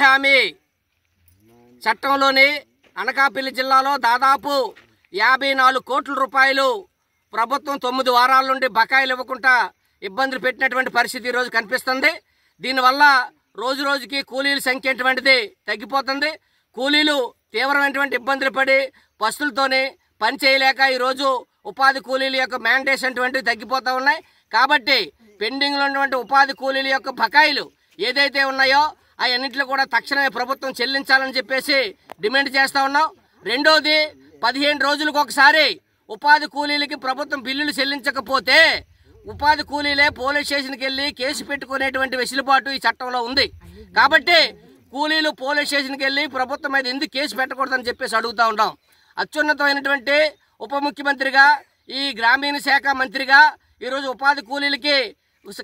హామీ చట్టంలోని అనకాపల్లి జిల్లాలో దాదాపు 54 కోట్ల రూపాయలు ప్రభుత్వం 9 వారాల నుండి బకాయిలు ఇవ్వకుండా ఇబ్బందులు పెట్టినటువంటి పరిస్థితి ఈరోజు కనిపిస్తుంది. దీనివల్ల రోజు రోజుకి కూలీల సంఖ్య అటువంటిది తగ్గిపోతుంది. కూలీలు తీవ్రమైనటువంటి ఇబ్బందులు పడి పస్తులతోనే పని చేయలేక ఈరోజు ఉపాధి కూలీల యొక్క మ్యాండేట్స్ అటువంటివి తగ్గిపోతూ ఉన్నాయి. కాబట్టి పెండింగ్లో ఉన్నటువంటి ఉపాధి కూలీల యొక్క బకాయిలు ఏదైతే ఉన్నాయో అవన్నింటిలో కూడా తక్షణమే ప్రభుత్వం చెల్లించాలని చెప్పేసి డిమాండ్ చేస్తూ ఉన్నాం. రెండోది, 15 రోజులకు ఒకసారి ఉపాధి కూలీలకి ప్రభుత్వం బిల్లులు చెల్లించకపోతే ఉపాధి కూలీలే పోలీస్ స్టేషన్కి వెళ్ళి కేసు పెట్టుకునేటువంటి వెసులుబాటు ఈ చట్టంలో ఉంది. కాబట్టి కూలీలు పోలీస్ స్టేషన్కి వెళ్ళి ప్రభుత్వం మీద ఎందుకు కేసు పెట్టకూడదని చెప్పేసి అడుగుతూ ఉంటాం. అత్యున్నతమైనటువంటి ఉప ముఖ్యమంత్రిగా, ఈ గ్రామీణ శాఖ మంత్రిగా ఈరోజు ఉపాధి కూలీలకి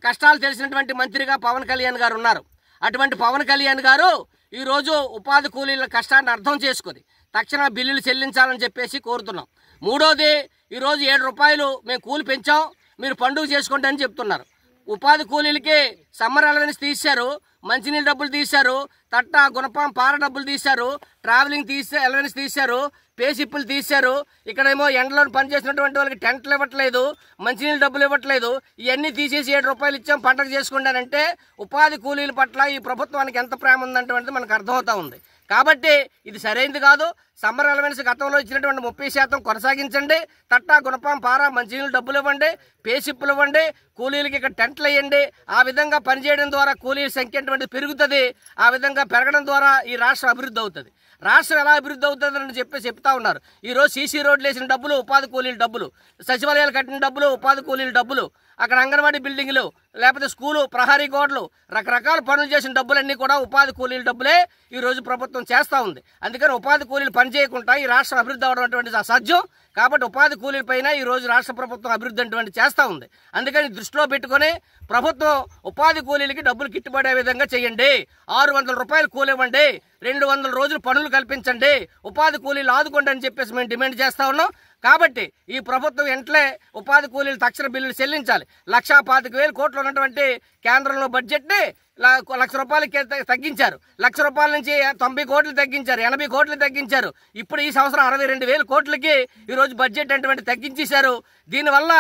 కష్టాలు తెలిసినటువంటి మంత్రిగా పవన్ కళ్యాణ్ గారు ఉన్నారు. అటువంటి పవన్ కళ్యాణ్ గారు ఈరోజు ఉపాధి కూలీల కష్టాన్ని అర్థం చేసుకుని తక్షణ బిల్లులు చెల్లించాలని చెప్పేసి కోరుతున్నాం. మూడోది, ఈరోజు 7 రూపాయలు మేము కూలి పెంచాం, మీరు పండుగ చేసుకోండి అని చెప్తున్నారు. ఉపాధి కూలీలకి సమ్మర్ అలవెన్స్ తీశారు, మంచినీళ్ళ డబ్బులు తీశారు, తట్ట గుణపం పార డబ్బులు తీశారు, ట్రావెలింగ్ అలవెన్స్ తీశారు, పేసిప్పులు తీశారు. ఇక్కడేమో ఎండలో పనిచేసినటువంటి వాళ్ళకి టెంట్లు ఇవ్వట్లేదు, మంచినీళ్ళ డబ్బులు ఇవ్వట్లేదు. ఇవన్నీ తీసేసి 7 రూపాయలు ఇచ్చాం పండుగ చేసుకుంటానంటే ఉపాధి కూలీల పట్ల ఈ ప్రభుత్వానికి ఎంత ప్రేమ ఉందంటే మనకు అర్థమవుతా ఉంది. కాబట్టి ఇది సరైనది కాదు. సమ్మర్ అలవెన్స్ గతంలో ఇచ్చినటువంటి 30% కొనసాగించండి. తట్టా గుణపం పార మంచినీళ్ళు డబ్బులు ఇవ్వండి, పేసిప్పులు ఇవ్వండి, కూలీలకి ఇక్కడ టెంట్లు వేయండి. ఆ విధంగా పనిచేయడం ద్వారా కూలీల సంఖ్య అటువంటిది పెరుగుతుంది. ఆ విధంగా పెరగడం ద్వారా ఈ రాష్ట్రం అభివృద్ధి అవుతుంది. రాష్ట్రం ఎలా అభివృద్ధి అవుతుందని చెప్తా ఉన్నారు. ఈరోజు సీసీ రోడ్లు వేసిన డబ్బులు ఉపాధి కూలీల డబ్బులు, సచివాలయాలు కట్టిన డబ్బులు ఉపాధి కూలీల డబ్బులు, అక్కడ అంగన్వాడీ బిల్డింగ్లు లేకపోతే స్కూలు ప్రహరీ గోడలు రకరకాల పనులు చేసిన డబ్బులన్నీ కూడా ఉపాధి కూలీల డబ్బులే ఈరోజు ప్రభుత్వం చేస్తూ ఉంది. అందుకని ఉపాధి కూలీలు పని చేయకుండా ఈ రాష్ట్రం అభివృద్ధి అవడం అటువంటిది అసాధ్యం. కాబట్టి ఉపాధి కూలీల పైన ఈరోజు రాష్ట్ర ప్రభుత్వం అభివృద్ధి అటువంటి చేస్తూ ఉంది. అందుకని దృష్టిలో పెట్టుకొని ప్రభుత్వం ఉపాధి కూలీలకి డబ్బులు గిట్టుబడే విధంగా చేయండి. 600 రూపాయలు కూలి ఇవ్వండి, 200 రోజులు పనులు కల్పించండి, ఉపాధి కూలీలు ఆదుకోండి అని చెప్పేసి మేము డిమాండ్ చేస్తూ ఉన్నాం. కాబట్టి ఈ ప్రభుత్వం వెంటనే ఉపాధి కూలీలు తక్షణ బిల్లులు చెల్లించాలి. 1,25,000 కోట్లు ఉన్నటువంటి కేంద్రంలో బడ్జెట్ని 1,00,000 రూపాయలకి తగ్గించారు. 1,00,000 రూపాయల నుంచి 90 కోట్లు తగ్గించారు, 80 కోట్లు తగ్గించారు. ఇప్పుడు ఈ సంవత్సరం 62,000 కోట్లకి ఈరోజు బడ్జెట్ అటువంటి తగ్గించేశారు. దీనివల్ల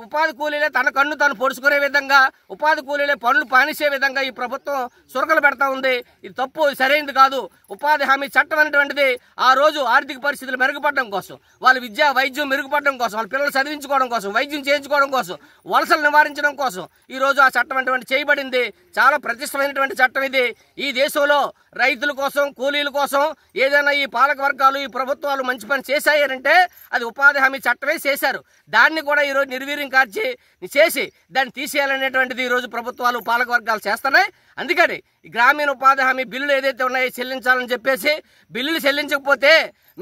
ఉపాధి కూలీలే తన కన్ను తాను పొడుచుకునే విధంగా, ఉపాధి కూలీలే పనులు పానిసే విధంగా ఈ ప్రభుత్వం సురకలు పెడతా ఉంది. ఇది తప్పు, సరైనది కాదు. ఉపాధి హామీ చట్టం అనేటువంటిది ఆ రోజు ఆర్థిక పరిస్థితులు మెరుగుపడడం కోసం, వాళ్ళ విద్య వైద్యం మెరుగుపడడం కోసం, వాళ్ళ పిల్లలు చదివించుకోవడం కోసం, వైద్యం చేయించుకోవడం కోసం, వలసలు నివారించడం కోసం ఈరోజు ఆ చట్టం అటువంటి చేయబడింది. చాలా ప్రతిష్టమైనటువంటి చట్టం ఇది. ఈ దేశంలో రైతుల కోసం, కూలీల కోసం ఏదైనా ఈ పాలక వర్గాలు, ఈ ప్రభుత్వాలు మంచి పని చేశాయంటే అది ఉపాధి హామీ చట్టమే చేశారు. దాన్ని కూడా ఈరోజు నిర్వీర్యం చేసి దాన్ని తీసేయాలనేటువంటిది ఈరోజు ప్రభుత్వాలు, పాలక వర్గాలు చేస్తున్నాయి. అందుకని ఈ గ్రామీణ ఉపాధి హామీ బిల్లులు ఏదైతే ఉన్నాయో చెల్లించాలని చెప్పేసి, బిల్లులు చెల్లించకపోతే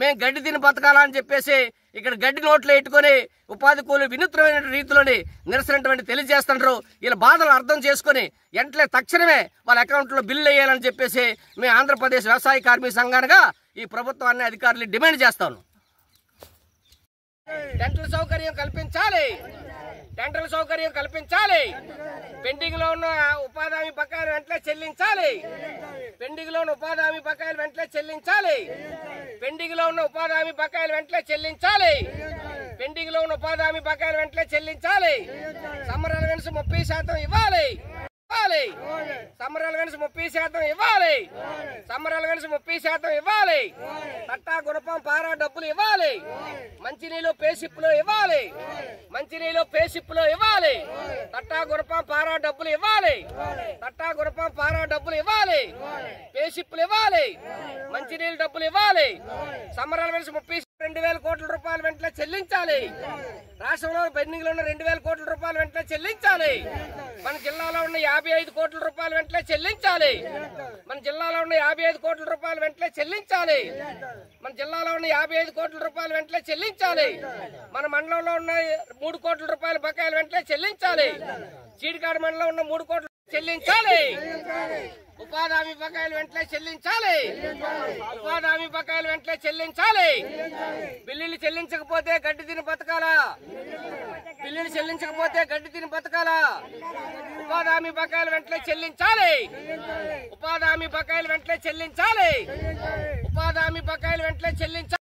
మేము గడ్డి తిని బతకాలని చెప్పేసి ఇక్కడ గడ్డి నోట్లో పెట్టుకొని ఉపాధి కూలీలు వినూత్నమైన రీతిలోని నిరసనటువంటి తెలియజేస్తుంటారు. వీళ్ళ బాధలు అర్థం చేసుకుని వెంటనే తక్షణమే వాళ్ళ అకౌంట్లో బిల్లు వేయాలని చెప్పేసి మేము ఆంధ్రప్రదేశ్ వ్యవసాయ కార్మిక సంఘాలుగా ఈ ప్రభుత్వాన్ని అధికారులు డిమాండ్ చేస్తా ఉన్నాం. టెంట్ల సౌకర్యం కల్పించాలి, టెంట్ల సౌకర్యం కల్పించాలి. పెండింగ్ లో ఉన్న ఉపాధి హామీ బకాయిలు వెంటనే చెల్లించాలి, పెండింగ్ లో ఉన్న ఉపాధి హామీ బకాయిలు వెంటనే చెల్లించాలి, పెండింగ్ లో ఉన్న ఉపాధి హామీ బకాయిలు వెంటనే చెల్లించాలి, పెండింగ్ లో ఉన్న ఉపాధి హామీ బకాయిలు వెంటనే చెల్లించాలి. సమ్మర్ అలవెన్స్ 30% ఇవ్వాలి, సమ్మర్ అలవెన్స్ 30% ఇవ్వాలి, సమ్మర్ అలవెన్స్ 30% ఇవ్వాలి. తట్టా గుణపం పారా డబ్బులు ఇవ్వాలి, మంచినీళ్ళు పేసిప్పులు ఇవ్వాలి, మంచినీళ్ళు పేసిప్పులు ఇవ్వాలి, తట్టా గుణపం పారా డబ్బులు ఇవ్వాలి, తట్టా గుణపం పారా డబ్బులు ఇవ్వాలి, పేసిప్పులు ఇవ్వాలి, మంచినీళ్ళు డబ్బులు ఇవ్వాలి. సమ్మర్ అలవెన్స్ 2,000 కోట్ల రూపాయలు వెంటనే చెల్లించాలి. రాష్ట్రంలో పెండింగ్ లో ఉన్న 2,000 కోట్ల రూపాయలు వెంటనే చెల్లించాలి. మన జిల్లాలో ఉన్న 55 కోట్ల రూపాయలు వెంటనే చెల్లించాలి. మన జిల్లాలో ఉన్న 55 కోట్ల రూపాయలు వెంటనే చెల్లించాలి. మన జిల్లాలో ఉన్న 55 కోట్ల రూపాయలు వెంటనే చెల్లించాలి. మన మండలంలో ఉన్న 3 కోట్ల రూపాయల బకాయిలు వెంటనే చెల్లించాలి. చీడికాడ మండలంలో ఉన్న 3 కోట్ల చెల్లించాలి. ఉపాధి హామీ బకాయిలు వెంటనే చెల్లించాలి, ఉపాధి హామీ బకాయిలు వెంటనే చెల్లించాలి. బిల్లులు చెల్లించకపోతే గడ్డి తిని బతకాలా? బిల్లులు చెల్లించకపోతే గడ్డి తిని బతకాలా? ఉపాధి హామీ బకాయిలు వెంటనే చెల్లించాలి. ఉపాధి హామీ బకాయిలు వెంటనే చెల్లించాలి. ఉపాధి హామీ బకాయిలు వెంటనే చెల్లించాలి.